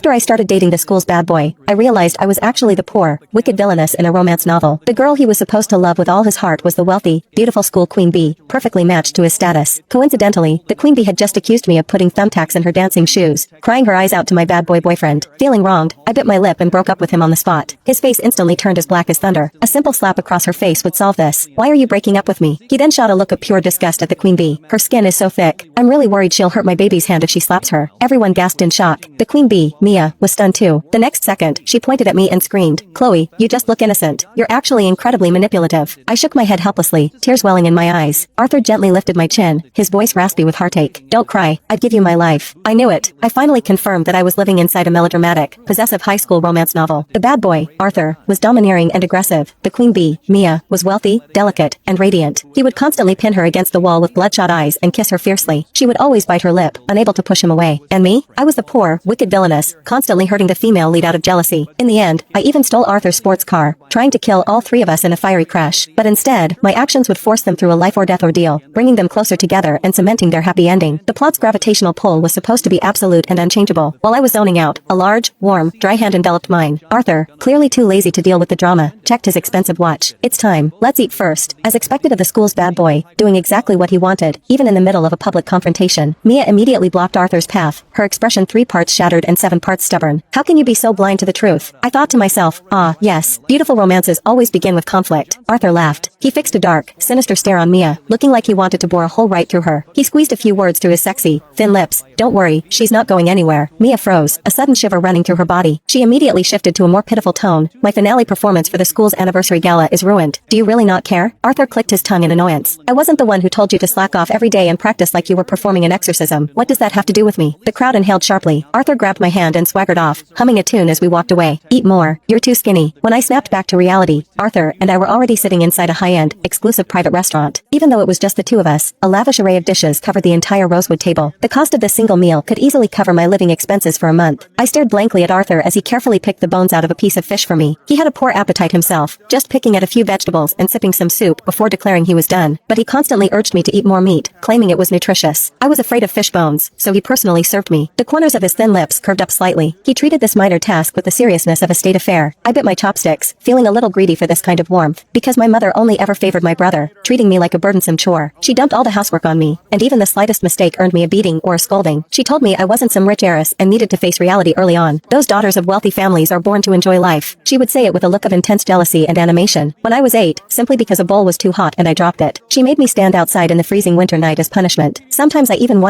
After I started dating the school's bad boy, I realized I was actually the poor, wicked villainess in a romance novel. The girl he was supposed to love with all his heart was the wealthy, beautiful school queen bee, perfectly matched to his status. Coincidentally, the queen bee had just accused me of putting thumbtacks in her dancing shoes, crying her eyes out to my bad boy boyfriend. Feeling wronged, I bit my lip and broke up with him on the spot. His face instantly turned as black as thunder. A simple slap across her face would solve this. Why are you breaking up with me? He then shot a look of pure disgust at the queen bee. Her skin is so thick. I'm really worried she'll hurt my baby's hand if she slaps her. Everyone gasped in shock. The queen bee, Mia, was stunned too. The next second, she pointed at me and screamed, "Chloe, you just look innocent. You're actually incredibly manipulative." I shook my head helplessly, tears welling in my eyes. Arthur gently lifted my chin, his voice raspy with heartache. "Don't cry. I'd give you my life." I knew it. I finally confirmed that I was living inside a melodramatic, possessive high school romance novel. The bad boy, Arthur, was domineering and aggressive. The queen bee, Mia, was wealthy, delicate, and radiant. He would constantly pin her against the wall with bloodshot eyes and kiss her fiercely. She would always bite her lip, unable to push him away. And me? I was the poor, wicked villainess, constantly hurting the female lead out of jealousy. In the end, I even stole Arthur's sports car, trying to kill all three of us in a fiery crash. But instead, my actions would force them through a life or death ordeal, bringing them closer together and cementing their happy ending. The plot's gravitational pull was supposed to be absolute and unchangeable. While I was zoning out, a large, warm, dry hand enveloped mine. Arthur, clearly too lazy to deal with the drama, checked his expensive watch. "It's time. Let's eat first." As expected of the school's bad boy, doing exactly what he wanted, even in the middle of a public confrontation, Mia immediately blocked Arthur's path, her expression 3 parts shattered and 7 parts stubborn. How can you be so blind to the truth? I thought to myself, yes, beautiful romances always begin with conflict. Arthur laughed. He fixed a dark, sinister stare on Mia, looking like he wanted to bore a hole right through her. He squeezed a few words through his sexy, thin lips. "Don't worry, she's not going anywhere." Mia froze, a sudden shiver running through her body. She immediately shifted to a more pitiful tone. "My finale performance for the school's anniversary gala is ruined. Do you really not care?" Arthur clicked his tongue in annoyance. "I wasn't the one who told you to slack off every day and practice like you were performing an exorcism. What does that have to do with me?" The crowd inhaled sharply. Arthur grabbed my hand and swaggered off, humming a tune as we walked away. "Eat more. You're too skinny." When I snapped back to reality, Arthur and I were already sitting inside a high-end, exclusive private restaurant. Even though it was just the two of us, a lavish array of dishes covered the entire rosewood table. The cost of this single meal could easily cover my living expenses for a month. I stared blankly at Arthur as he carefully picked the bones out of a piece of fish for me. He had a poor appetite himself, just picking at a few vegetables and sipping some soup before declaring he was done. But he constantly urged me to eat more meat, claiming it was nutritious. I was afraid of fish bones, so he personally served me. The corners of his thin lips curved up slightly. He treated this minor task with the seriousness of a state affair. I bit my chopsticks, feeling a little greedy for this kind of warmth, because my mother only ever favored my brother, treating me like a burdensome chore. She dumped all the housework on me, and even the slightest mistake earned me a beating or a scolding. She told me I wasn't some rich heiress and needed to face reality early on. Those daughters of wealthy families are born to enjoy life. She would say it with a look of intense jealousy and animation. When I was 8, simply because a bowl was too hot and I dropped it, she made me stand outside in the freezing winter night as punishment. Sometimes I even